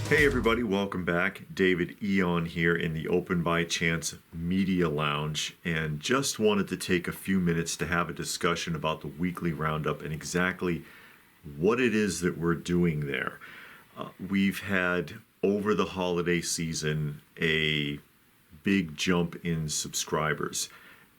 Hey everybody, welcome back. David Eon here in the Open by Chance Media Lounge, and just wanted to take a few minutes to have a discussion about the Weekly Roundup and exactly what it is that we're doing there. We've had, over the holiday season, a big jump in subscribers,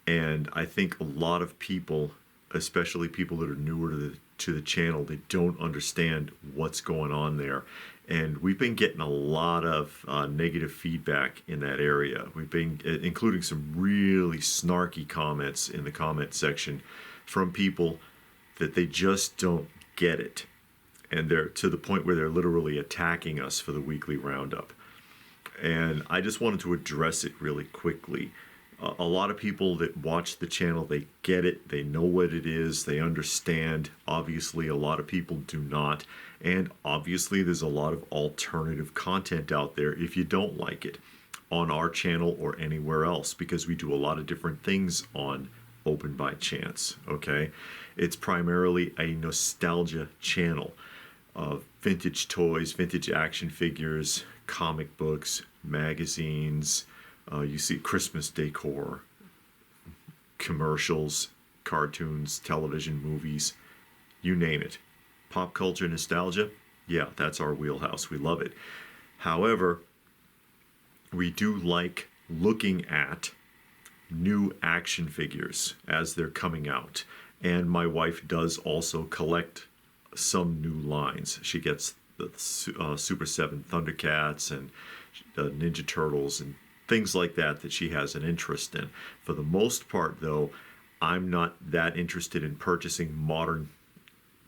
and I think a lot of people, especially people that are newer to the channel, they don't understand what's going on there. And we've been getting a lot of negative feedback in that area. We've been including some really snarky comments in the comment section from people that they just don't get it. And they're to the point where they're literally attacking us for the Weekly Roundup. And I just wanted to address it really quickly. A lot of people that watch the channel, they get it, they know what it is, they understand. Obviously, a lot of people do not. And obviously, there's a lot of alternative content out there if you don't like it on our channel or anywhere else, because we do a lot of different things on Open by Chance, okay? It's primarily a nostalgia channel of vintage toys, vintage action figures, comic books, magazines. You see Christmas decor, commercials, cartoons, television, movies, you name it. Pop culture nostalgia, yeah, that's our wheelhouse. We love it. However, we do like looking at new action figures as they're coming out. And my wife does also collect some new lines. She gets the Super 7 Thundercats and Ninja Turtles and things like that she has an interest in. For the most part, though, I'm not that interested in purchasing modern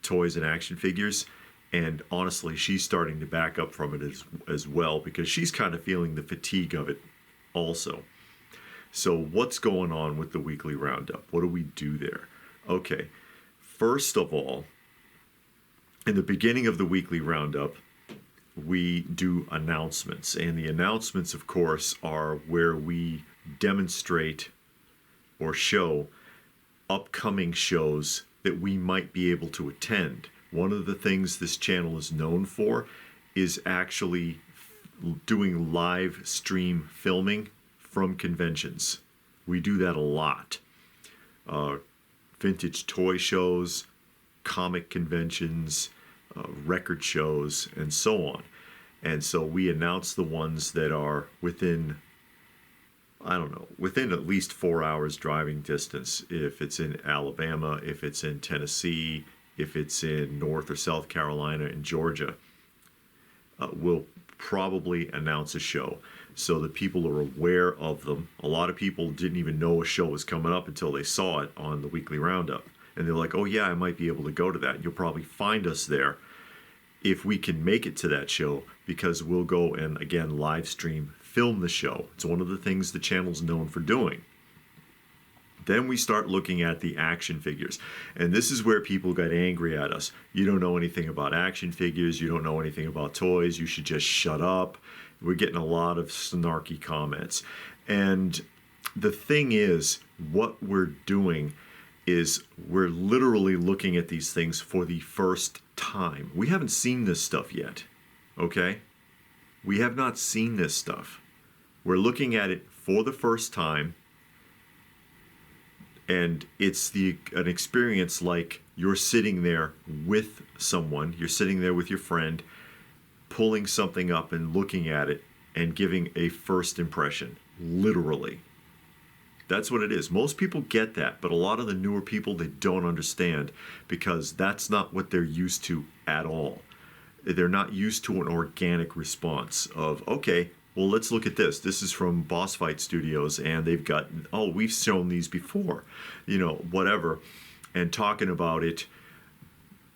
toys and action figures. And honestly, she's starting to back up from it as well, because she's kind of feeling the fatigue of it also. So what's going on with the Weekly Roundup? What do we do there? Okay, first of all, in the beginning of the Weekly Roundup, we do announcements. And the announcements, of course, are where we demonstrate or show upcoming shows that we might be able to attend. One of the things this channel is known for is actually doing live stream filming from conventions. We do that a lot. Vintage toy shows, comic conventions, record shows, and so on. And so we announce the ones that are within, I don't know, within at least 4 hours driving distance. If it's in Alabama, if it's in Tennessee, if it's in North or South Carolina and Georgia, we'll probably announce a show so that people are aware of them. A lot of people didn't even know a show was coming up until they saw it on the Weekly Roundup. And they're like, oh yeah, I might be able to go to that. You'll probably find us there if we can make it to that show, because we'll go and, again, live stream, film the show. It's one of the things the channel's known for doing. Then we start looking at the action figures. And this is where people got angry at us. You don't know anything about action figures. You don't know anything about toys. You should just shut up. We're getting a lot of snarky comments. And the thing is, what we're doing is we're literally looking at these things for the first time. We haven't seen this stuff yet, okay? We have not seen this stuff. We're looking at it for the first time, and it's an experience like you're sitting there with someone, you're sitting there with your friend, pulling something up and looking at it and giving a first impression, literally. That's what it is. Most people get that, but a lot of the newer people, they don't understand, because that's not what they're used to at all. They're not used to an organic response of, okay, well, let's look at this. This is from Boss Fight Studios, and they've got, oh, we've shown these before, you know, whatever, and talking about it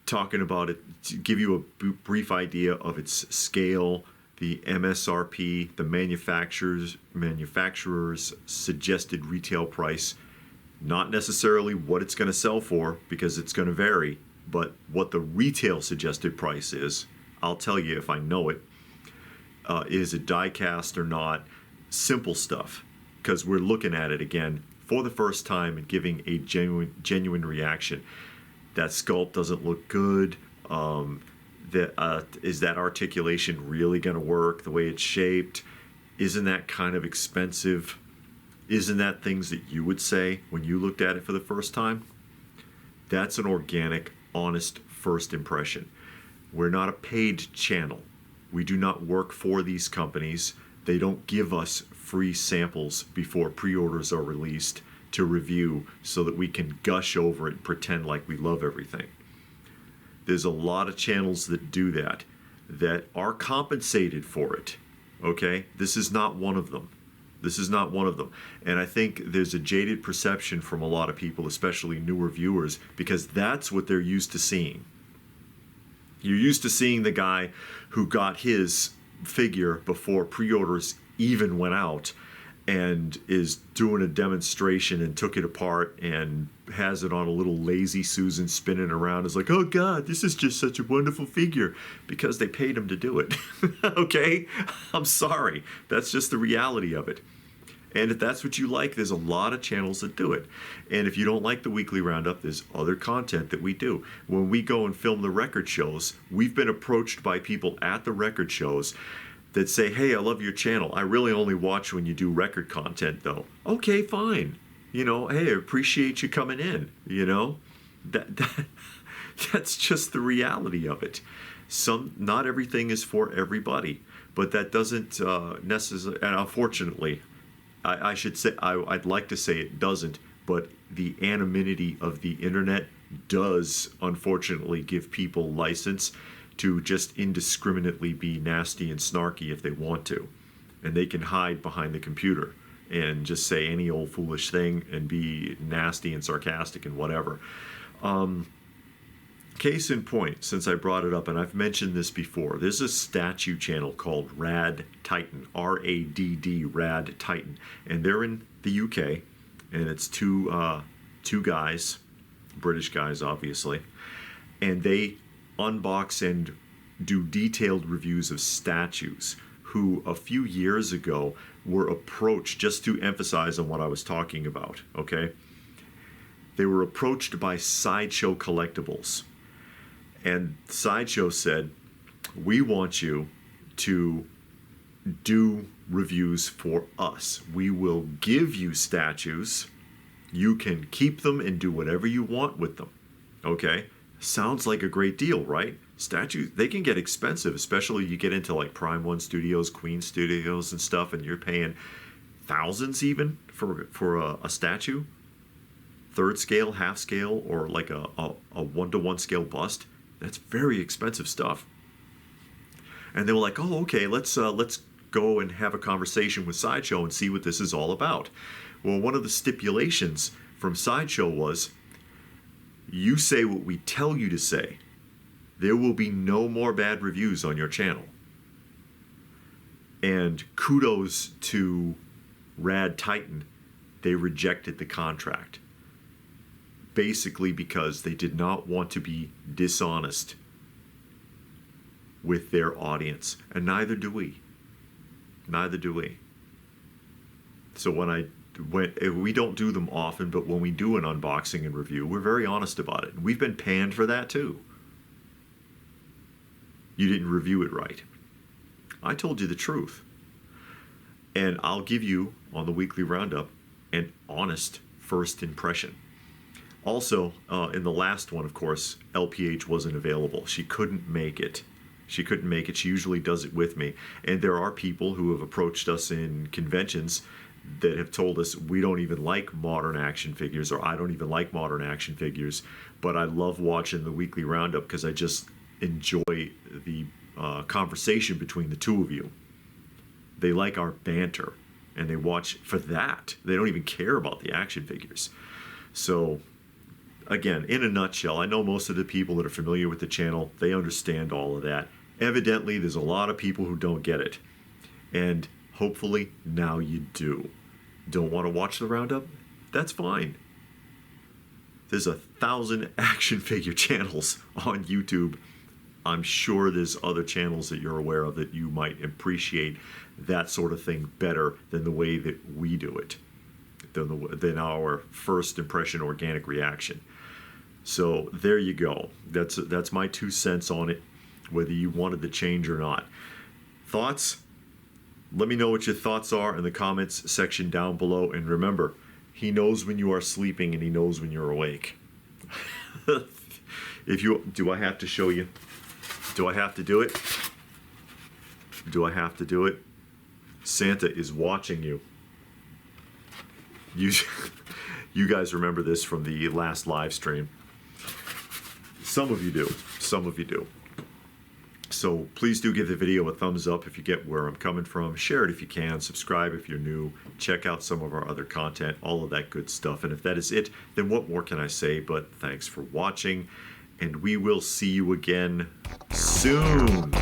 to give you a brief idea of its scale, the MSRP, the manufacturer's suggested retail price, not necessarily what it's going to sell for, because it's going to vary, but what the retail suggested price is. I'll tell you if I know it. Is it die cast or not? Simple stuff, because we're looking at it again for the first time and giving a genuine reaction. That sculpt doesn't look good. Is that articulation really going to work the way it's shaped? Isn't that kind of expensive? Isn't that things that you would say when you looked at it for the first time? That's an organic, honest first impression. We're not a paid channel. We do not work for these companies. They don't give us free samples before pre-orders are released to review so that we can gush over it and pretend like we love everything. There's a lot of channels that do that are compensated for it. Okay? This is not one of them. This is not one of them. And I think there's a jaded perception from a lot of people, especially newer viewers, because that's what they're used to seeing. You're used to seeing the guy who got his figure before pre-orders even went out and is doing a demonstration and took it apart and has it on a little lazy Susan spinning around. It's like, oh God, this is just such a wonderful figure, because they paid him to do it. Okay? I'm sorry. That's just the reality of it. And if that's what you like, there's a lot of channels that do it. And if you don't like the Weekly Roundup, there's other content that we do. When we go and film the record shows, we've been approached by people at the record shows that say, hey, I love your channel. I really only watch when you do record content, though. Okay, fine. Hey, I appreciate you coming in. That's just the reality of it. Not everything is for everybody, but that doesn't necessarily, and unfortunately, I should say, I'd like to say it doesn't, but the anonymity of the internet does unfortunately give people license to just indiscriminately be nasty and snarky if they want to. And they can hide behind the computer and just say any old foolish thing and be nasty and sarcastic and whatever. Case in point, since I brought it up, and I've mentioned this before, there's a statue channel called Rad Titan, R-A-D-D, Rad Titan. And they're in the UK, and it's two guys, British guys obviously, and they unbox and do detailed reviews of statues, who a few years ago were approached, just to emphasize on what I was talking about, okay? They were approached by Sideshow Collectibles. And Sideshow said, we want you to do reviews for us. We will give you statues. You can keep them and do whatever you want with them. Okay? Sounds like a great deal, right? Statues, they can get expensive, especially you get into like Prime One Studios, Queen Studios and stuff, and you're paying thousands even for a statue. Third scale, half scale, or like a 1-to-1 scale bust. That's very expensive stuff. And they were like, oh, okay, let's go and have a conversation with Sideshow and see what this is all about. Well, one of the stipulations from Sideshow was, you say what we tell you to say. There will be no more bad reviews on your channel. And kudos to Rad Titan, they rejected the contract. Basically because they did not want to be dishonest with their audience. And neither do we. Neither do we. So we don't do them often, but when we do an unboxing and review, we're very honest about it. And we've been panned for that too. You didn't review it right. I told you the truth. And I'll give you, on the Weekly Roundup, an honest first impression. Also, in the last one, of course, LPH wasn't available. She couldn't make it. She couldn't make it. She usually does it with me. And there are people who have approached us in conventions that have told us we don't even like modern action figures, or I don't even like modern action figures, but I love watching the Weekly Roundup because I just enjoy the conversation between the two of you. They like our banter, and they watch for that. They don't even care about the action figures. So, again, in a nutshell, I know most of the people that are familiar with the channel, they understand all of that. Evidently, there's a lot of people who don't get it. And hopefully, now you do. Don't want to watch the Roundup? That's fine. There's 1,000 action figure channels on YouTube. I'm sure there's other channels that you're aware of that you might appreciate that sort of thing better than the way that we do it, than our first impression organic reaction. So there you go. That's my 2 cents on it. whether you wanted the change or not. Thoughts? Let me know what your thoughts are in the comments section down below. And remember, he knows when you are sleeping and he knows when you're awake. Do I have to show you? Do I have to do it? Do I have to do it? Santa is watching you. You guys remember this from the last live stream. Some of you do. Some of you do. So please do give the video a thumbs up if you get where I'm coming from. Share it if you can. Subscribe if you're new. Check out some of our other content. All of that good stuff. And if that is it, then what more can I say? But thanks for watching. And we will see you again soon.